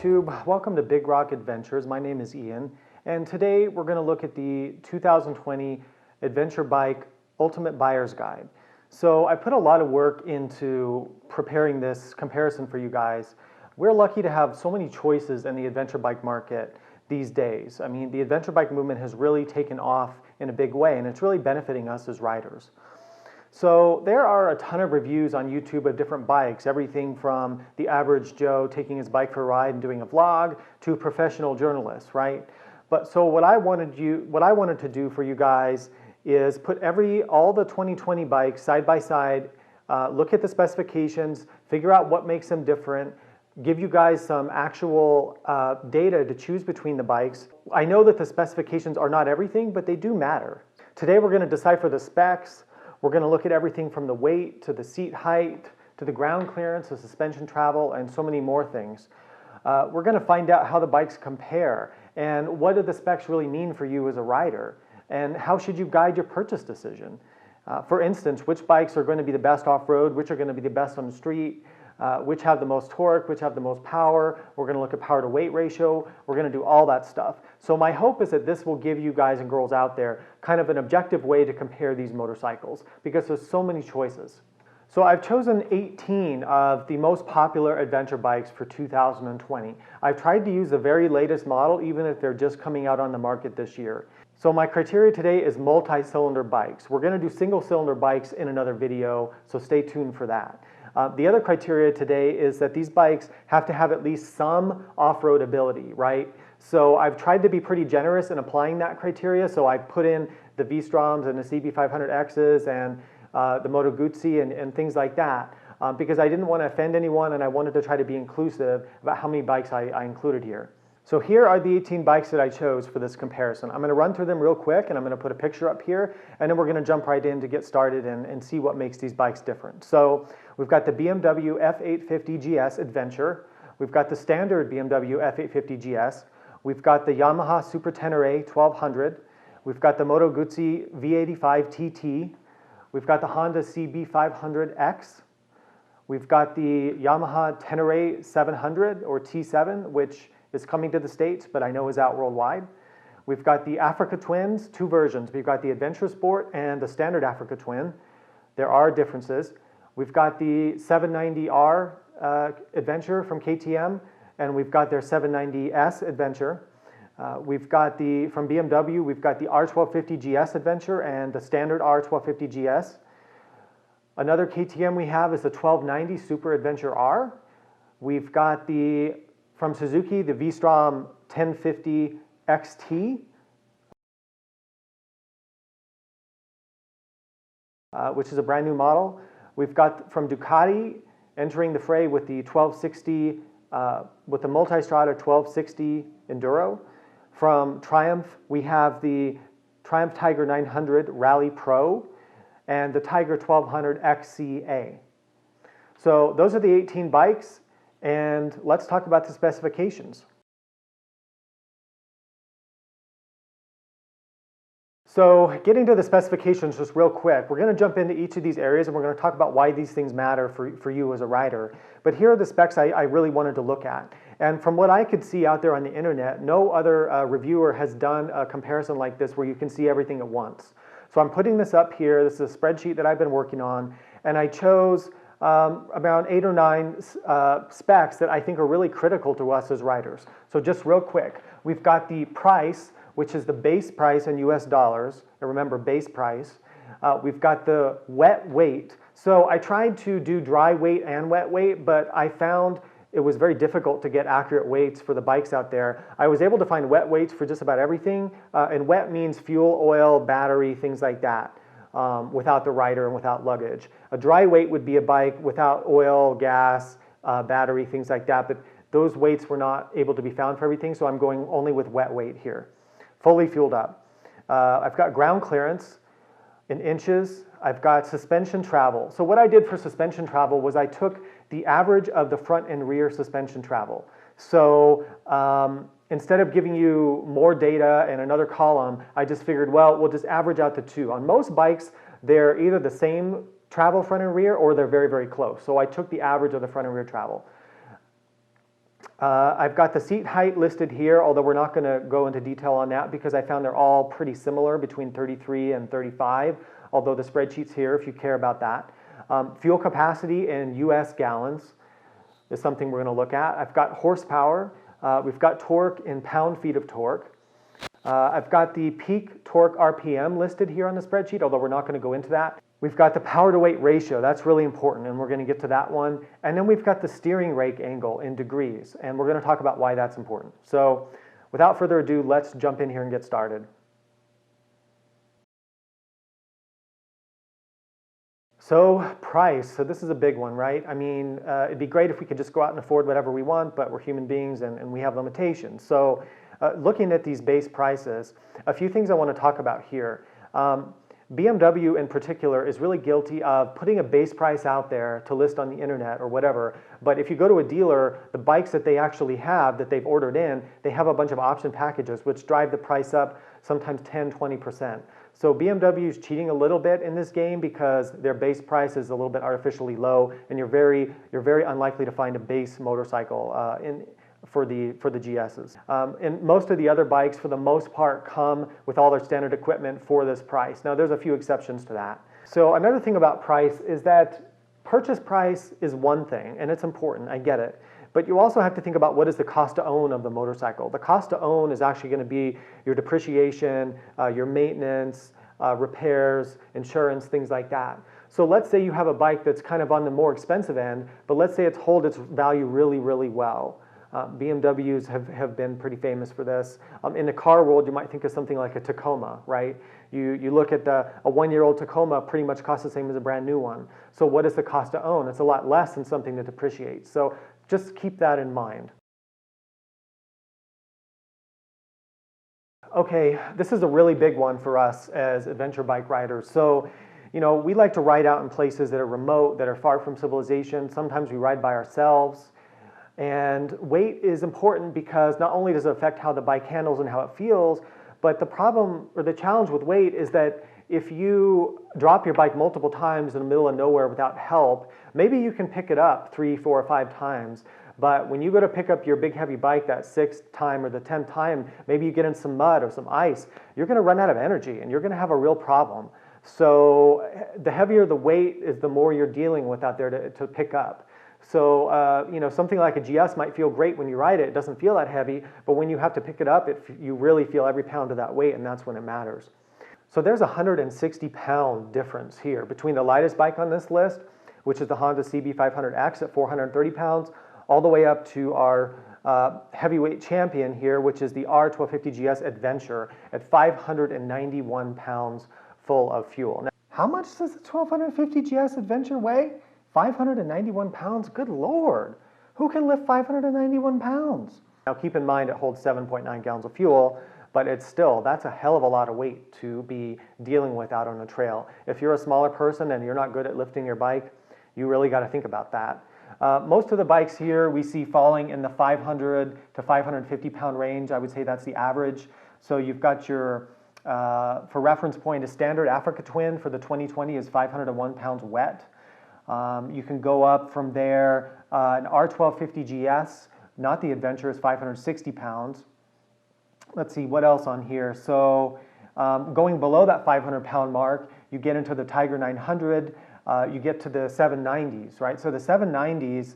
YouTube, welcome to Big Rock Adventures. My name is Ian, and today we're going to look at the 2020 Adventure Bike Ultimate Buyer's Guide. So I put a lot of work into preparing this comparison for you guys. We're lucky to have so many choices in the adventure bike market these days. I mean, the adventure bike movement has really taken off in a big way, and it's really benefiting us as riders. So there are a ton of reviews on YouTube of different bikes, everything from the average Joe taking his bike for a ride and doing a vlog to professional journalists, right? But so what I wanted to do for you guys is put all the 2020 bikes side by side, look at the specifications, figure out what makes them different, give you guys some actual data to choose between the bikes. I know that the specifications are not everything, but they do matter. Today we're going to decipher the specs. We're going to look at everything from the weight to the seat height to the ground clearance, the suspension travel, and so many more things. We're going to find out how the bikes compare and what do the specs really mean for you as a rider, and how should you guide your purchase decision. For instance, which bikes are going to be the best off-road, which are going to be the best on the street, which have the most torque, which have the most power. We're going to look at power to weight ratio. We're going to do all that stuff. So my hope is that this will give you guys and girls out there kind of an objective way to compare these motorcycles, because there's so many choices. So I've chosen 18 of the most popular adventure bikes for 2020. I've tried to use the very latest model, even if they're just coming out on the market this year. So my criteria today is multi-cylinder bikes. We're going to do single-cylinder bikes in another video, so stay tuned for that. The other criteria today is that these bikes have to have at least some off-road ability, right? So I've tried to be pretty generous in applying that criteria, so I put in the Vstroms and the CB500Xs and the Moto Guzzi and things like that, because I didn't want to offend anyone and I wanted to try to be inclusive about how many bikes I included here. So here are the 18 bikes that I chose for this comparison. I'm going to run through them real quick, and I'm going to put a picture up here, and then we're going to jump right in to get started and see what makes these bikes different. So we've got the BMW F850GS Adventure. We've got the standard BMW F850GS. We've got the Yamaha Tenere 1200. We've got the Moto Guzzi V85 TT. We've got the Honda CB500X. We've got the Yamaha Tenere 700 or T7, which is coming to the States, but I know is out worldwide. We've got the Africa Twins, two versions. We've got the Adventure Sport and the standard Africa Twin. There are differences. We've got the 790R Adventure from KTM, and we've got their 790S Adventure. We've got from BMW, we've got the R1250GS Adventure and the standard R1250GS. Another KTM we have is the 1290 Super Adventure R. We've got from Suzuki, the Vstrom 1050 XT, which is a brand new model. We've got from Ducati entering the fray with the 1260, with the Multistrada 1260 Enduro. From Triumph, we have the Triumph Tiger 900 Rally Pro and the Tiger 1200 XCA. So those are the 18 bikes. And let's talk about the specifications. So getting to the specifications just real quick, we're going to jump into each of these areas and we're going to talk about why these things matter for you as a rider. But here are the specs I really wanted to look at. And from what I could see out there on the internet, no other reviewer has done a comparison like this where you can see everything at once. So I'm putting this up here. This is a spreadsheet that I've been working on, and I chose about 8 or 9 specs that I think are really critical to us as riders. So just real quick, we've got the price, which is the base price in US dollars, and remember, base price. We've got the wet weight. So I tried to do dry weight and wet weight, but I found it was very difficult to get accurate weights for the bikes out there. I was able to find wet weights for just about everything, and wet means fuel, oil, battery, things like that. Without the rider and without luggage. A dry weight would be a bike without oil, gas, battery, things like that, but those weights were not able to be found for everything, so I'm going only with wet weight here. Fully fueled up. I've got ground clearance in inches. I've got suspension travel. So what I did for suspension travel was I took the average of the front and rear suspension travel. So instead of giving you more data and another column, I just figured, well, we'll just average out the two. On most bikes, they're either the same travel front and rear or they're very, very close. So I took the average of the front and rear travel. I've got the seat height listed here, although we're not going to go into detail on that because I found they're all pretty similar between 33 and 35, although the spreadsheet's here if you care about that. Fuel capacity in US gallons is something we're going to look at. I've got horsepower. We've got torque in pound-feet of torque. I've got the peak torque RPM listed here on the spreadsheet, although we're not going to go into that. We've got the power-to-weight ratio. That's really important, and we're going to get to that one. And then we've got the steering rake angle in degrees, and we're going to talk about why that's important. So without further ado, let's jump in here and get started. So price, so this is a big one, right? I mean, it'd be great if we could just go out and afford whatever we want, but we're human beings and we have limitations. So looking at these base prices, a few things I want to talk about here. BMW in particular is really guilty of putting a base price out there to list on the internet or whatever, but if you go to a dealer, the bikes that they actually have that they've ordered in, they have a bunch of option packages which drive the price up sometimes 10-20%. So BMW is cheating a little bit in this game because their base price is a little bit artificially low, and you're very unlikely to find a base motorcycle for the GSs. And most of the other bikes, for the most part, come with all their standard equipment for this price. Now, there's a few exceptions to that. So another thing about price is that purchase price is one thing, and it's important, I get it. But you also have to think about what is the cost to own of the motorcycle. The cost to own is actually going to be your depreciation, your maintenance, repairs, insurance, things like that. So let's say you have a bike that's kind of on the more expensive end, but let's say it's hold its value really, really well. BMWs have been pretty famous for this. In the car world, you might think of something like a Tacoma, right? You look at a one-year-old Tacoma pretty much costs the same as a brand new one. So what is the cost to own? It's a lot less than something that depreciates. So just keep that in mind. Okay, this is a really big one for us as adventure bike riders. So, you know, we like to ride out in places that are remote, that are far from civilization. Sometimes we ride by ourselves. And weight is important because not only does it affect how the bike handles and how it feels, but the problem or the challenge with weight is that if you drop your bike multiple times in the middle of nowhere without help, maybe you can pick it up 3, 4, or 5 times. But when you go to pick up your big heavy bike that 6th time or the 10th time, maybe you get in some mud or some ice, you're going to run out of energy and you're going to have a real problem. So the heavier the weight is, the more you're dealing with out there to pick up. So, you know, something like a GS might feel great when you ride it. It doesn't feel that heavy, but when you have to pick it up, you really feel every pound of that weight, and that's when it matters. So there's a 160-pound difference here between the lightest bike on this list, which is the Honda CB500X at 430 pounds, all the way up to our heavyweight champion here, which is the R1250GS Adventure at 591 pounds full of fuel. Now, how much does the 1250GS Adventure weigh? 591 pounds? Good Lord. Who can lift 591 pounds? Now keep in mind it holds 7.9 gallons of fuel, but that's a hell of a lot of weight to be dealing with out on a trail. If you're a smaller person and you're not good at lifting your bike, you really got to think about that. Most of the bikes here we see falling in the 500 to 550 pound range. I would say that's the average. So you've got your, for reference point, a standard Africa Twin for the 2020 is 501 pounds wet. You can go up from there. An R1250GS, not the Adventure, is 560 pounds. Let's see, what else on here? So going below that 500-pound mark, you get into the Tiger 900, you get to the 790s, right? So the 790s,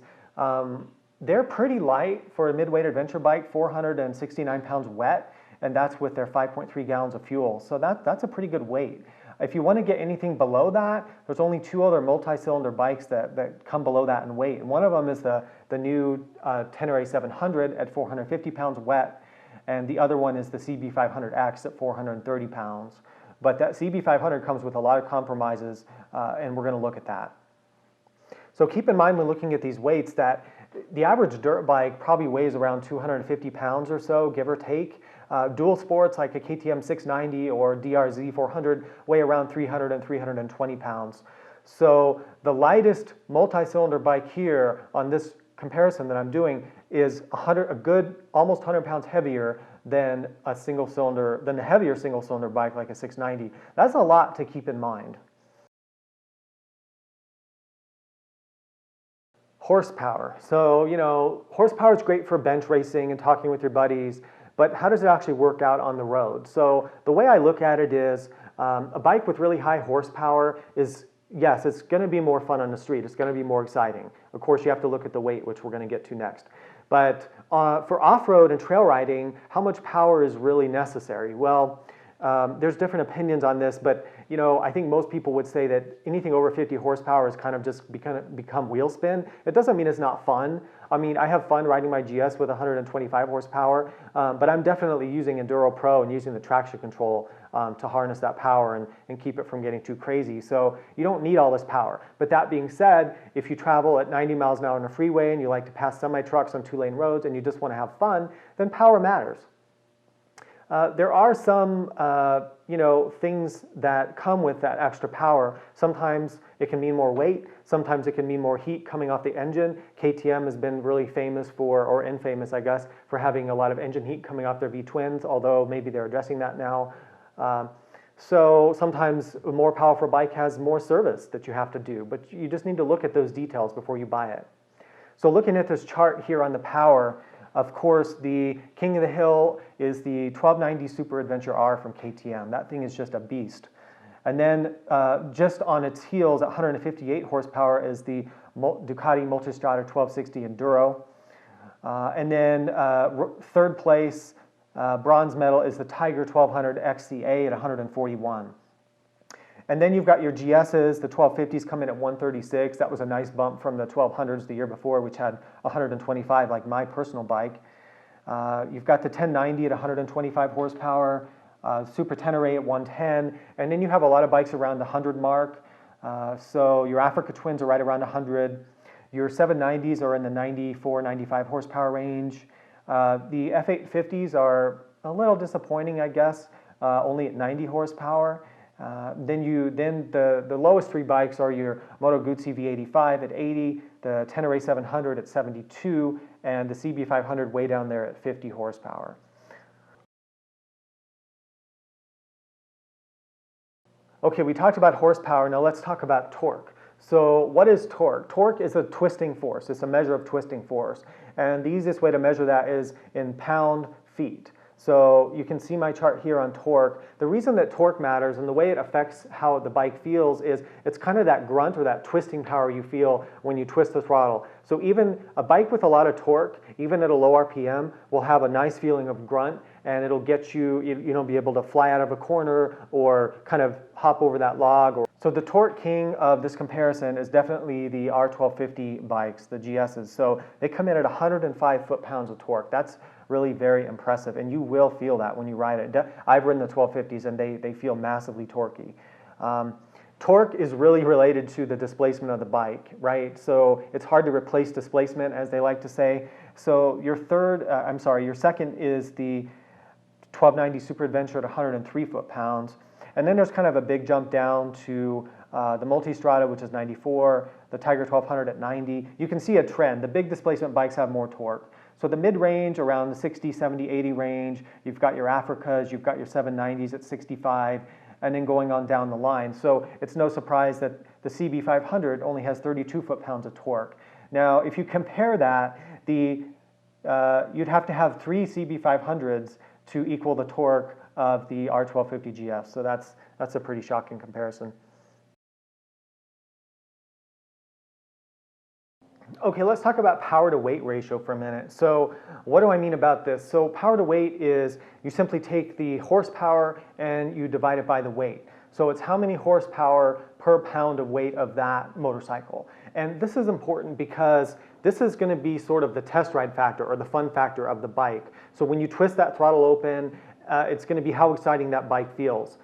they're pretty light for a mid-weight adventure bike, 469 pounds wet, and that's with their 5.3 gallons of fuel. So that's a pretty good weight. If you want to get anything below that, there's only 2 other multi-cylinder bikes that come below that in weight. And one of them is the new Tenere 700 at 450 pounds wet, and the other one is the CB500X at 430 pounds. But that CB500 comes with a lot of compromises, and we're going to look at that. So keep in mind when looking at these weights that the average dirt bike probably weighs around 250 pounds or so, give or take. Dual sports like a KTM 690 or DRZ 400 weigh around 300 and 320 pounds. So the lightest multi-cylinder bike here on this comparison that I'm doing is a good almost 100 pounds heavier than a heavier single cylinder bike like a 690. That's a lot to keep in mind. Horsepower. So, horsepower is great for bench racing and talking with your buddies, but how does it actually work out on the road? So the way I look at it is a bike with really high horsepower is, yes, it's going to be more fun on the street. It's going to be more exciting. Of course, you have to look at the weight, which we're going to get to next. But for off-road and trail riding, how much power is really necessary? Well, there's different opinions on this, but I think most people would say that anything over 50 horsepower is kind of just become wheel spin. It doesn't mean it's not fun. I mean, I have fun riding my GS with 125 horsepower, but I'm definitely using Enduro Pro and using the traction control to harness that power and keep it from getting too crazy. So you don't need all this power. But that being said, if you travel at 90 miles an hour on a freeway and you like to pass semi-trucks on 2-lane roads and you just want to have fun, then power matters. There are some, things that come with that extra power. Sometimes it can mean more weight. Sometimes it can mean more heat coming off the engine. KTM has been really famous for, or infamous, I guess, for having a lot of engine heat coming off their V-twins, although maybe they're addressing that now. So sometimes a more powerful bike has more service that you have to do, but you just need to look at those details before you buy it. So looking at this chart here on the power, of course, the king of the hill is the 1290 Super Adventure R from KTM. That thing is just a beast. And then just on its heels at 158 horsepower is the Ducati Multistrada 1260 Enduro. And then third place, bronze medal, is the Tiger 1200 XCA at 141. And then you've got your GSs. The 1250s come in at 136. That was a nice bump from the 1200s the year before, which had 125, like my personal bike. You've got the 1090 at 125 horsepower, Super Tenere at 110, and then you have a lot of bikes around the 100 mark. So your Africa Twins are right around 100. Your 790s are in the 94, 95 horsepower range. The F850s are a little disappointing, I guess, only at 90 horsepower. Then the lowest three bikes are your Moto Guzzi V85 at 80, the Tenere 700 at 72, and the CB500 way down there at 50 horsepower. Okay, we talked about horsepower. Now let's talk about torque. So what is torque? Torque is a twisting force. It's a measure of twisting force. And the easiest way to measure that is in pound-feet. So you can see my chart here on torque. The reason that torque matters and the way it affects how the bike feels is it's kind of that grunt or that twisting power you feel when you twist the throttle. So even a bike with a lot of torque, even at a low RPM, will have a nice feeling of grunt, and it'll get you, be able to fly out of a corner or kind of hop over that log. So the torque king of this comparison is definitely the R1250 bikes, the GSs. So they come in at 105 foot-pounds of torque. That's really very impressive, and you will feel that when you ride it. I've ridden the 1250s, and they feel massively torquey. Torque is really related to the displacement of the bike, right? So it's hard to replace displacement, as they like to say. So your second is the 1290 Super Adventure at 103 foot-pounds. And then there's kind of a big jump down to the Multistrada, which is 94, the Tiger 1200 at 90. You can see a trend. The big displacement bikes have more torque. So the mid-range, around the 60, 70, 80 range, you've got your Africas, you've got your 790s at 65, and then going on down the line. So it's no surprise that the CB500 only has 32 foot-pounds of torque. Now, if you compare that, you'd have to have 3 CB500s to equal the torque of the R1250GS. So that's a pretty shocking comparison. Okay, let's talk about power to weight ratio for a minute. So what do I mean about this? So power to weight is you simply take the horsepower and you divide it by the weight. So it's how many horsepower per pound of weight of that motorcycle. And this is important because this is going to be sort of the test ride factor or the fun factor of the bike. So when you twist that throttle open, it's going to be how exciting that bike feels.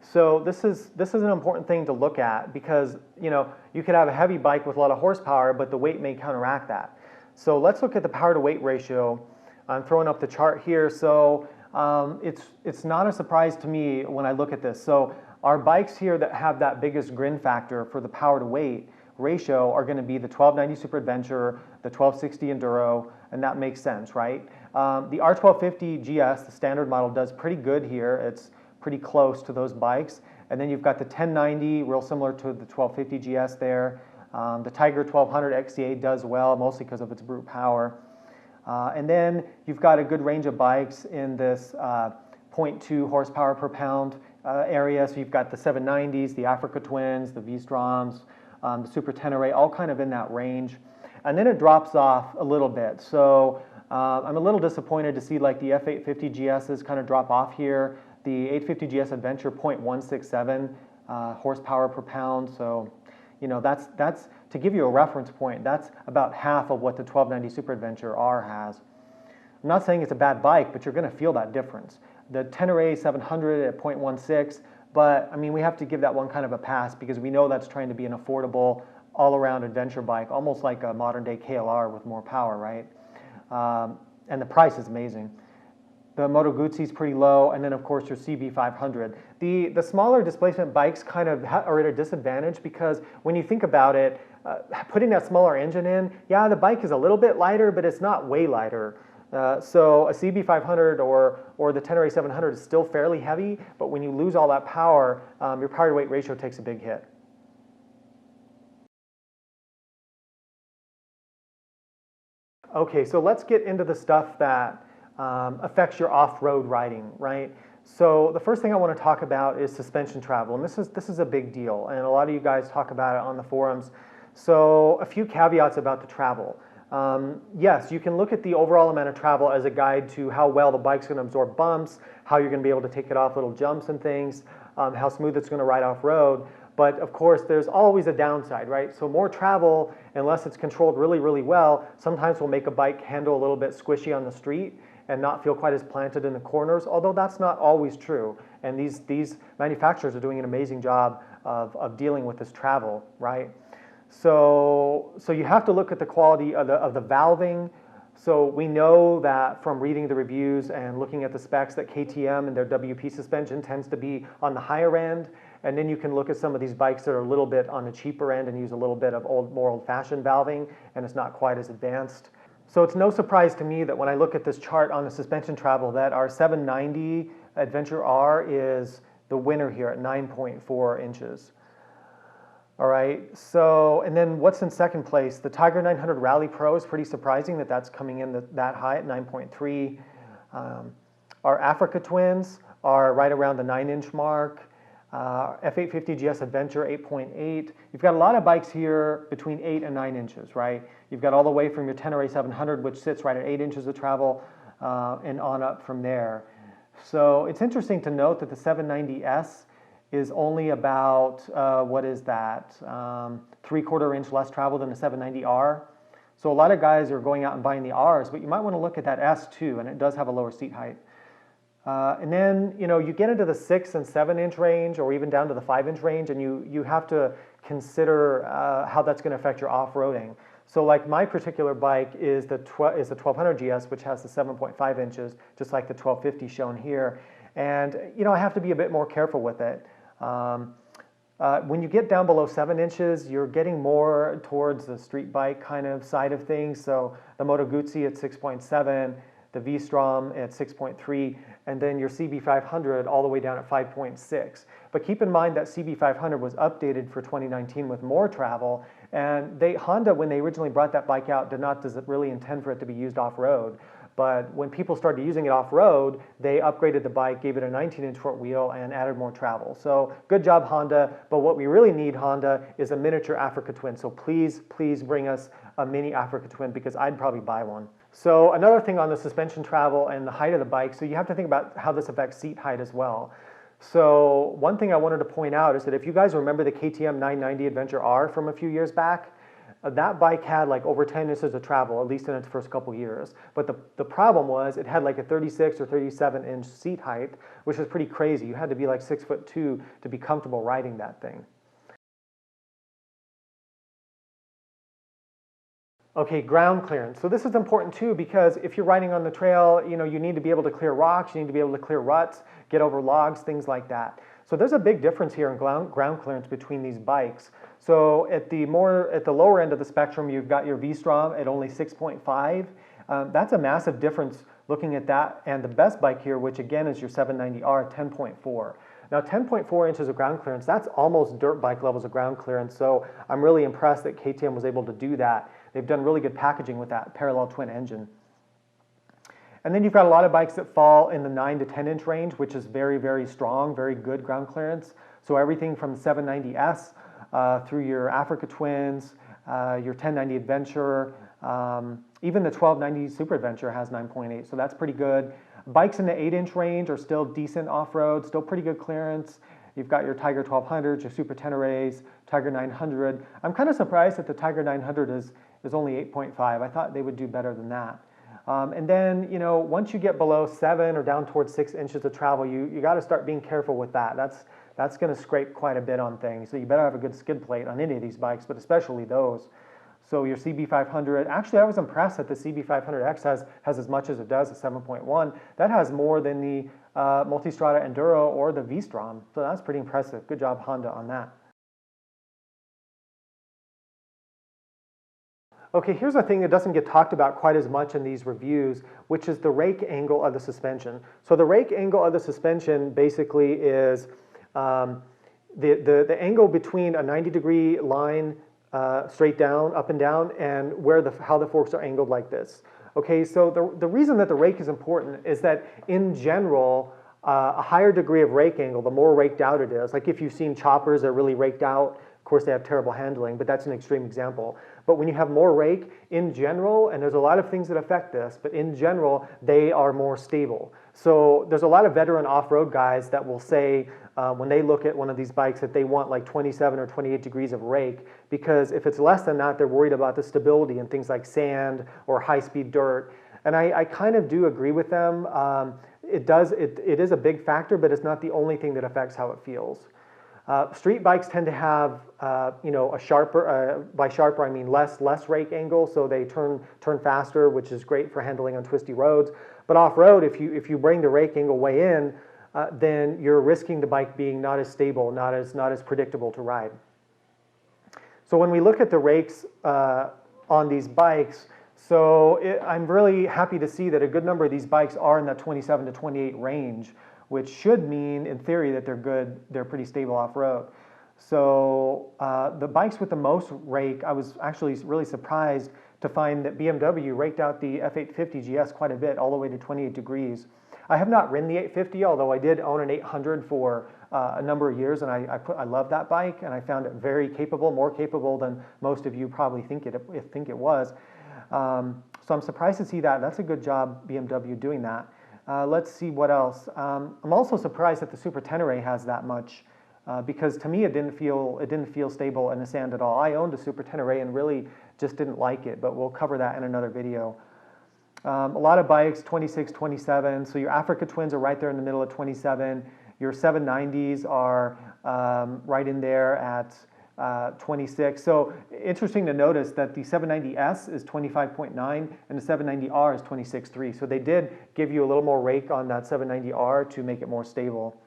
So this is an important thing to look at because you could have a heavy bike with a lot of horsepower, but the weight may counteract that. So let's look at the power to weight ratio. I'm throwing up the chart here. So it's not a surprise to me when I look at this. So our bikes here that have that biggest grin factor for the power to weight ratio are going to be the 1290 Super Adventure, the 1260 Enduro, and that makes sense, right? The R1250GS, the standard model, does pretty good here. It's pretty close to those bikes. And then you've got the 1090, real similar to the 1250GS there. The Tiger 1200 XCA does well, mostly because of its brute power. And then you've got a good range of bikes in this 0.2 horsepower per pound area. So you've got the 790s, the Africa Twins, the Vstroms, the Super Tenere, all kind of in that range. And then it drops off a little bit. So I'm a little disappointed to see like the F850GSs kind of drop off here. The 850GS Adventure 0.167 horsepower per pound. So, you know, that's to give you a reference point, that's about half of what the 1290 Super Adventure R has. I'm not saying it's a bad bike, but you're going to feel that difference. The Tenere 700 at 0.16, but I mean, we have to give that one kind of a pass because we know that's trying to be an affordable, all-around adventure bike, almost like a modern-day KLR with more power, right? And the price is amazing. The Moto Guzzi is pretty low, and then of course your CB500. The smaller displacement bikes kind of are at a disadvantage because when you think about it, putting that smaller engine in, yeah, the bike is a little bit lighter, but it's not way lighter. So a CB500 or the Tenere 700 is still fairly heavy, but when you lose all that power, your power to weight ratio takes a big hit. Okay, so let's get into the stuff that affects your off-road riding, right? So the first thing I want to talk about is suspension travel, and this is a big deal, and a lot of you guys talk about it on the forums. So a few caveats about the travel. Yes, you can look at the overall amount of travel as a guide to how well the bike's going to absorb bumps, how you're going to be able to take it off little jumps and things, how smooth it's going to ride off-road. But of course, there's always a downside, right? So more travel, unless it's controlled really, really well, sometimes will make a bike handle a little bit squishy on the street and not feel quite as planted in the corners, although that's not always true. And these manufacturers are doing an amazing job of dealing with this travel, right? So you have to look at the quality of the valving. So we know that from reading the reviews and looking at the specs that KTM and their WP suspension tends to be on the higher end. And then you can look at some of these bikes that are a little bit on the cheaper end and use a little bit of more old-fashioned valving, and it's not quite as advanced. So it's no surprise to me that when I look at this chart on the suspension travel that our 790 Adventure R is the winner here at 9.4 inches. All right, so, and then what's in second place? The Tiger 900 Rally Pro is pretty surprising that that's coming in that high at 9.3. Our Africa Twins are right around the 9-inch mark. F850GS Adventure 8.8. You've got a lot of bikes here between 8 and 9 inches, right? You've got all the way from your Tenere 700, which sits right at 8 inches of travel, and on up from there. So it's interesting to note that the 790S is only about, what is that, 3/4 inch less travel than the 790R. So a lot of guys are going out and buying the Rs, but you might want to look at that S too, and it does have a lower seat height. And then, you know, you get into the 6 and 7 inch range or even down to the 5-inch range, and you have to consider how that's going to affect your off-roading. So like my particular bike is the 1200 GS, which has the 7.5 inches, just like the 1250 shown here. And, you know, I have to be a bit more careful with it. When you get down below 7 inches, you're getting more towards the street bike kind of side of things. So the Moto Guzzi at 6.7, the Vstrom at 6.3, and then your CB500 all the way down at 5.6. But keep in mind that CB500 was updated for 2019 with more travel, and Honda, when they originally brought that bike out, did not really intend for it to be used off-road. But when people started using it off-road, they upgraded the bike, gave it a 19-inch front wheel, and added more travel. So good job, Honda. But what we really need, Honda, is a miniature Africa Twin. So please, please bring us a mini Africa Twin because I'd probably buy one. So another thing on the suspension travel and the height of the bike, so you have to think about how this affects seat height as well. So one thing I wanted to point out is that if you guys remember the KTM 990 Adventure R from a few years back, that bike had like over 10 inches of travel, at least in its first couple years. But the problem was it had like a 36 or 37 inch seat height, which is pretty crazy. You had to be like 6'2" to be comfortable riding that thing. Okay, ground clearance. So this is important too because if you're riding on the trail, you know, you need to be able to clear rocks, you need to be able to clear ruts, get over logs, things like that. So there's a big difference here in ground clearance between these bikes. So at the lower end of the spectrum, you've got your Vstrom at only 6.5. That's a massive difference looking at that, and the best bike here, which again is your 790R, 10.4. Now 10.4 inches of ground clearance, that's almost dirt bike levels of ground clearance, so I'm really impressed that KTM was able to do that. They've done really good packaging with that parallel twin engine. And then you've got a lot of bikes that fall in the 9 to 10 inch range, which is very, very strong, very good ground clearance. So everything from 790S through your Africa Twins, your 1090 Adventure, even the 1290 Super Adventure has 9.8, so that's pretty good. Bikes in the 8-inch range are still decent off-road, still pretty good clearance. You've got your Tiger 1200s, your Super Teneres, Tiger 900. I'm kind of surprised that the Tiger 900 is only 8.5. I thought they would do better than that. And then, you know, once you get below 7 or down towards 6 inches of travel, you got to start being careful with that. That's going to scrape quite a bit on things. So you better have a good skid plate on any of these bikes, but especially those. So your CB500, actually I was impressed that the CB500X has as much as it does, a 7.1. That has more than the Multistrada Enduro or the Vstrom. So that's pretty impressive. Good job Honda on that. Okay, here's a thing that doesn't get talked about quite as much in these reviews, which is the rake angle of the suspension. So the rake angle of the suspension basically is the angle between a 90-degree line straight down, up and down, and how the forks are angled like this. Okay, so the reason that the rake is important is that in general, a higher degree of rake angle, the more raked out it is. Like if you've seen choppers that are really raked out, of course they have terrible handling, but that's an extreme example. But when you have more rake, in general, and there's a lot of things that affect this, but in general, they are more stable. So there's a lot of veteran off-road guys that will say, when they look at one of these bikes, that they want like 27 or 28 degrees of rake, because if it's less than that, they're worried about the stability in things like sand or high-speed dirt. And I kind of do agree with them. It is a big factor, but it's not the only thing that affects how it feels. Street bikes tend to have, you know, a sharper, by sharper I mean less rake angle, so they turn faster, which is great for handling on twisty roads. But off-road, if you bring the rake angle way in, then you're risking the bike being not as stable, not as predictable to ride. So when we look at the rakes on these bikes, I'm really happy to see that a good number of these bikes are in that 27 to 28 range, which should mean, in theory, that they're pretty stable off-road. So the bikes with the most rake, I was actually really surprised to find that BMW raked out the F850GS quite a bit, all the way to 28 degrees. I have not ridden the 850, although I did own an 800 for a number of years, and I love that bike, and I found it very capable, more capable than most of you probably think it was. So I'm surprised to see that. That's a good job, BMW, doing that. Let's see what else. I'm also surprised that the Super Tenere has that much, because to me it didn't feel stable in the sand at all. I owned a Super Tenere and really just didn't like it, but we'll cover that in another video. A lot of bikes, 26, 27, so your Africa Twins are right there in the middle of 27. Your 790s are right in there at 26. So interesting to notice that the 790S is 25.9 and the 790R is 26.3. So they did give you a little more rake on that 790R to make it more stable.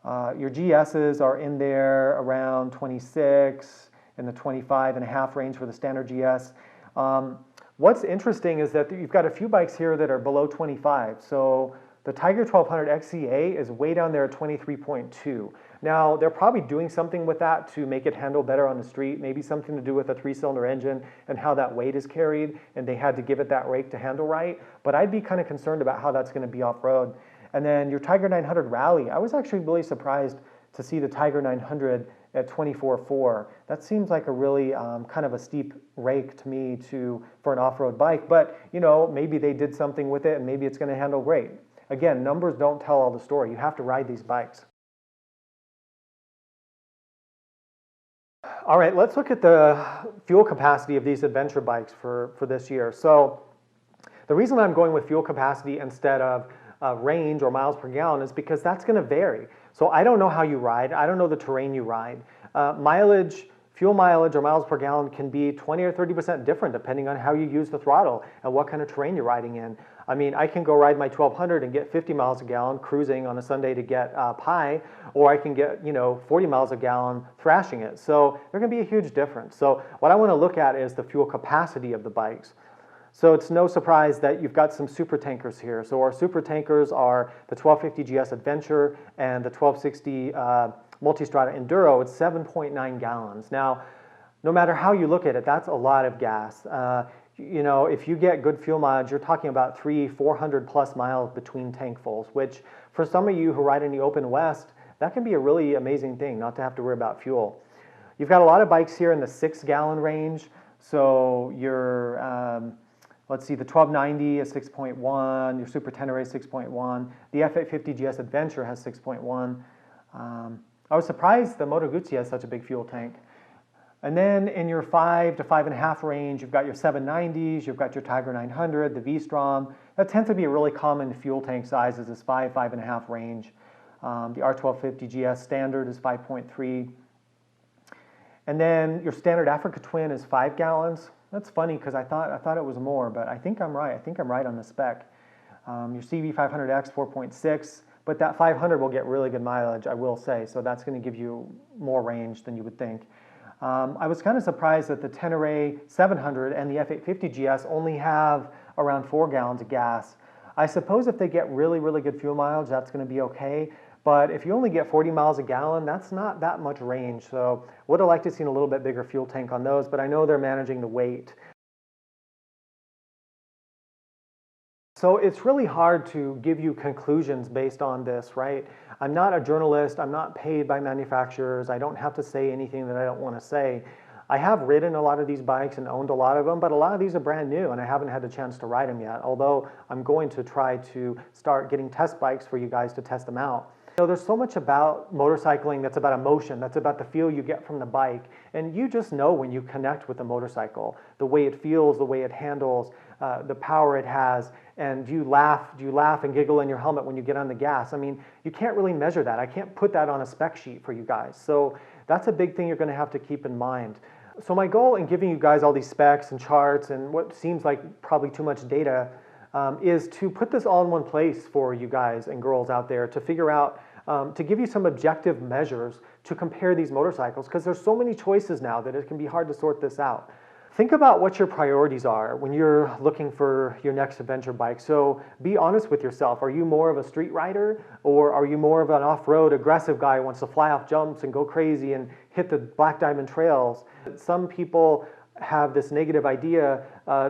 Your GSs are in there around 26, in the 25.5 range for the standard GS. What's interesting is that you've got a few bikes here that are below 25. So the Tiger 1200 XCA is way down there at 23.2. Now, they're probably doing something with that to make it handle better on the street, maybe something to do with a 3-cylinder engine and how that weight is carried, and they had to give it that rake to handle right. But I'd be kind of concerned about how that's going to be off-road. And then your Tiger 900 Rally, I was actually really surprised to see the Tiger 900 at 24.4. That seems like a really kind of a steep rake to me for an off-road bike, but you know, maybe they did something with it and maybe it's going to handle great. Again, numbers don't tell all the story. You have to ride these bikes. All right, let's look at the fuel capacity of these adventure bikes for this year. So the reason I'm going with fuel capacity instead of range or miles per gallon is because that's going to vary. So I don't know how you ride. I don't know the terrain you ride. Fuel mileage or miles per gallon can be 20 or 30% different depending on how you use the throttle and what kind of terrain you're riding in. I mean, I can go ride my 1200 and get 50 miles a gallon cruising on a Sunday to get pie, or I can get 40 miles a gallon thrashing it. So there's going to be a huge difference. So what I want to look at is the fuel capacity of the bikes. So it's no surprise that you've got some super tankers here. So our super tankers are the 1250GS Adventure and the 1260 Multistrada Enduro. It's 7.9 gallons. Now, no matter how you look at it, that's a lot of gas. You know, if you get good fuel mileage, you're talking about 400 plus miles between tankfuls, which for some of you who ride in the open West, that can be a really amazing thing, not to have to worry about fuel. You've got a lot of bikes here in the 6-gallon range. So your, let's see, the 1290 is 6.1, your Super Tenere is 6.1, the F850GS Adventure has 6.1. I was surprised the Moto Guzzi has such a big fuel tank. And then in your 5 to 5.5 range, you've got your 790s, you've got your Tiger 900, the Vstrom. That tends to be a really common fuel tank size, is this 5.5 range. The R1250GS standard is 5.3. And then your standard Africa Twin is 5 gallons. That's funny because I thought it was more, but I think I'm right. I think I'm right on the spec. Your CV500X 4.6, but that 500 will get really good mileage, I will say. So that's going to give you more range than you would think. I was kind of surprised that the Tenere 700 and the F850GS only have around 4 gallons of gas. I suppose if they get really, really good fuel mileage, that's going to be okay. But if you only get 40 miles a gallon, that's not that much range. So would have liked to see a little bit bigger fuel tank on those, but I know they're managing the weight. So it's really hard to give you conclusions based on this, right? I'm not a journalist, I'm not paid by manufacturers, I don't have to say anything that I don't want to say. I have ridden a lot of these bikes and owned a lot of them, but a lot of these are brand new and I haven't had a chance to ride them yet, although I'm going to try to start getting test bikes for you guys to test them out. You know, there's so much about motorcycling that's about emotion, that's about the feel you get from the bike, and you just know when you connect with a motorcycle, the way it feels, the way it handles, the power it has, and do you laugh and giggle in your helmet when you get on the gas? I mean, you can't really measure that. I can't put that on a spec sheet for you guys. So that's a big thing you're going to have to keep in mind. So my goal in giving you guys all these specs and charts and what seems like probably too much data is to put this all in one place for you guys and girls out there to figure out, to give you some objective measures to compare these motorcycles, because there's so many choices now that it can be hard to sort this out. Think about what your priorities are when you're looking for your next adventure bike. So be honest with yourself. Are you more of a street rider, or are you more of an off-road aggressive guy who wants to fly off jumps and go crazy and hit the black diamond trails? Some people have this negative idea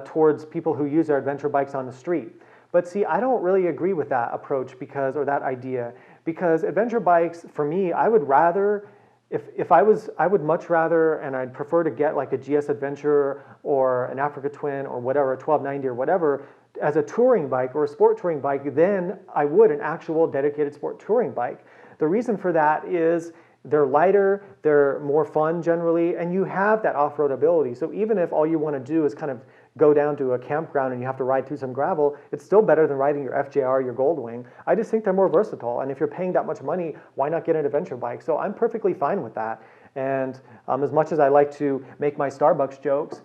towards people who use their adventure bikes on the street. But see, I don't really agree with that approach or that idea, because adventure bikes, for me, I would rather, I would much rather, and I'd prefer to get like a GS Adventure or an Africa Twin or whatever, a 1290 or whatever, as a touring bike or a sport touring bike than I would an actual dedicated sport touring bike. The reason for that is they're lighter, they're more fun generally, and you have that off-road ability. So even if all you want to do is kind of go down to a campground and you have to ride through some gravel, it's still better than riding your FJR, your Goldwing. I just think they're more versatile, and if you're paying that much money, why not get an adventure bike? So I'm perfectly fine with that. And as much as I like to make my Starbucks jokes,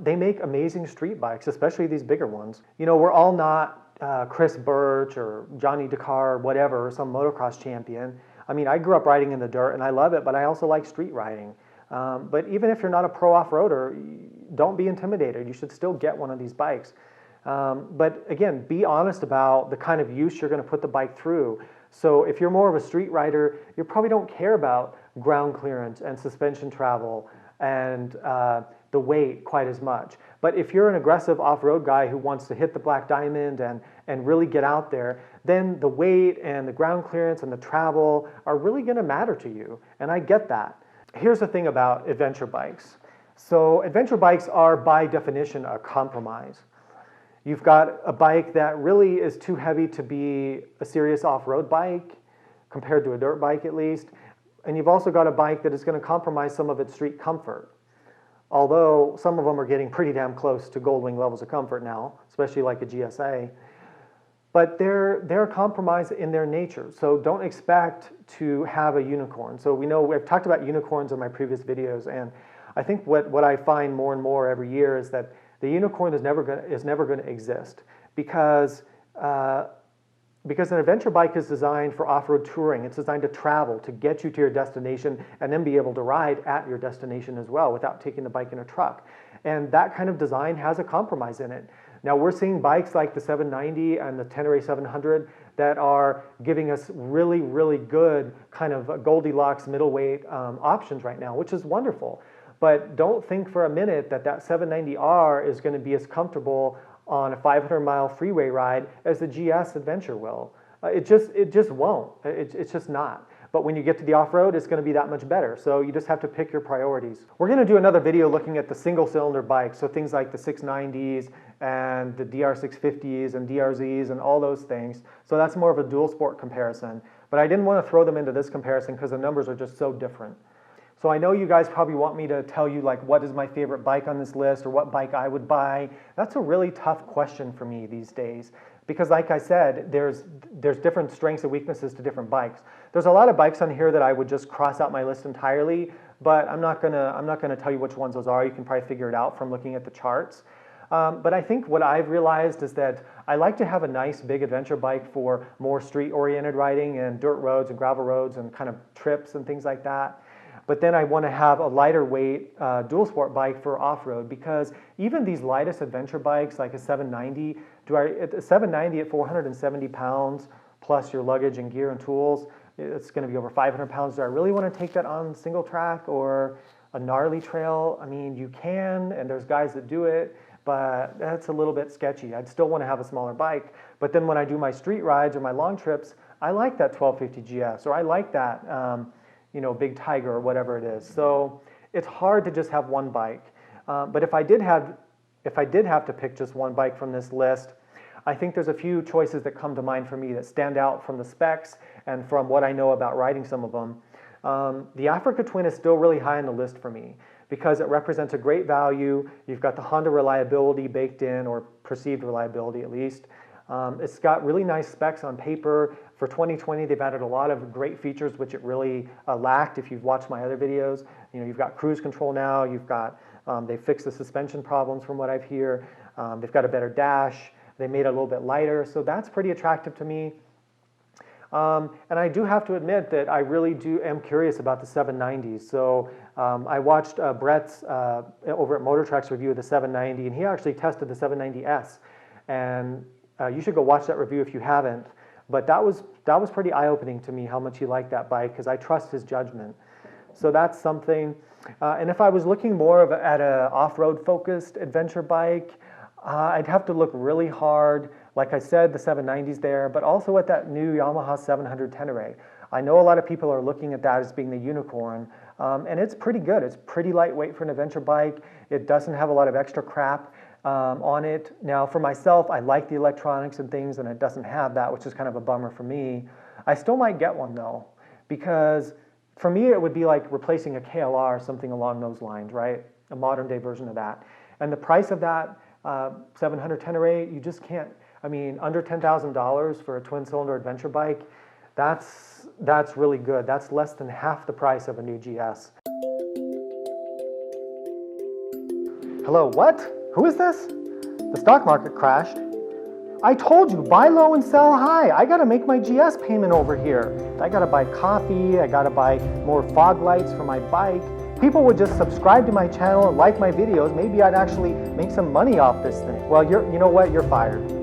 they make amazing street bikes, especially these bigger ones. You know, we're all not Chris Birch or Johnny Dakar, whatever, or some motocross champion. I mean, I grew up riding in the dirt and I love it, but I also like street riding. But even if you're not a pro off-roader, don't be intimidated. You should still get one of these bikes. But again, be honest about the kind of use you're going to put the bike through. So if you're more of a street rider, you probably don't care about ground clearance and suspension travel and the weight quite as much. But if you're an aggressive off-road guy who wants to hit the black diamond and really get out there, then the weight and the ground clearance and the travel are really going to matter to you. And I get that. Here's the thing about adventure bikes. So adventure bikes are by definition a compromise. You've got a bike that really is too heavy to be a serious off-road bike, compared to a dirt bike at least. And you've also got a bike that is going to compromise some of its street comfort. Although some of them are getting pretty damn close to Goldwing levels of comfort now, especially like a GSA. But they're a compromise in their nature. So don't expect to have a unicorn. So we know, we've talked about unicorns in my previous videos, and I think what I find more and more every year is that the unicorn is never going to exist, because an adventure bike is designed for off-road touring. It's designed to travel, to get you to your destination, and then be able to ride at your destination as well without taking the bike in a truck. And that kind of design has a compromise in it. Now we're seeing bikes like the 790 and the Tenere 700 that are giving us really, really good kind of Goldilocks middleweight options right now, which is wonderful. But don't think for a minute that that 790R is going to be as comfortable on a 500-mile freeway ride as the GS Adventure will. It just won't. It's just not. But when you get to the off-road, it's going to be that much better. So you just have to pick your priorities. We're going to do another video looking at the single-cylinder bikes, so things like the 690s and the DR650s and DRZs and all those things. So that's more of a dual sport comparison. But I didn't want to throw them into this comparison because the numbers are just so different. So I know you guys probably want me to tell you like what is my favorite bike on this list or what bike I would buy. That's a really tough question for me these days. Because like I said, there's different strengths and weaknesses to different bikes. There's a lot of bikes on here that I would just cross out my list entirely, but I'm not gonna tell you which ones those are. You can probably figure it out from looking at the charts. But I think what I've realized is that I like to have a nice big adventure bike for more street-oriented riding and dirt roads and gravel roads and kind of trips and things like that. But then I want to have a lighter weight dual sport bike for off-road, because even these lightest adventure bikes like a 790, a 790 at 470 pounds plus your luggage and gear and tools, it's going to be over 500 pounds. Do I really want to take that on single track or a gnarly trail? I mean, you can, and there's guys that do it, but that's a little bit sketchy. I'd still want to have a smaller bike. But then when I do my street rides or my long trips, I like that 1250GS, or I like that Big Tiger or whatever it is. So it's hard to just have one bike. But if I did have to pick just one bike from this list, I think there's a few choices that come to mind for me that stand out from the specs and from what I know about riding some of them. The Africa Twin is still really high on the list for me because it represents a great value. You've got the Honda reliability baked in, or perceived reliability at least. It's got really nice specs on paper. For 2020, they've added a lot of great features which it really lacked if you've watched my other videos. You've got cruise control now. You've got, they've fixed the suspension problems from what I've heard. They've got a better dash. They made it a little bit lighter, so that's pretty attractive to me. And I do have to admit that I really am curious about the 790s. So I watched Brett's over at Motortrack's review of the 790, and he actually tested the 790S. And you should go watch that review if you haven't. But that was pretty eye-opening to me how much he liked that bike, because I trust his judgment. So that's something. And if I was looking more at an off-road focused adventure bike, I'd have to look really hard. Like I said, the 790's there, but also at that new Yamaha 700 Tenere. I know a lot of people are looking at that as being the unicorn, and it's pretty good. It's pretty lightweight for an adventure bike. It doesn't have a lot of extra crap on it. Now, for myself, I like the electronics and things, and it doesn't have that, which is kind of a bummer for me. I still might get one though, because for me it would be like replacing a KLR or something along those lines, right? A modern day version of that. And the price of that 700 Tenere, you just can't, I mean, under $10,000 for a twin cylinder adventure bike, that's really good. That's less than half the price of a new GS. Hello, what? Who is this? The stock market crashed. I told you, buy low and sell high. I gotta make my GS payment over here. I gotta buy coffee, I gotta buy more fog lights for my bike. People would just subscribe to my channel and like my videos. Maybe I'd actually make some money off this thing. Well, you know what? You're fired.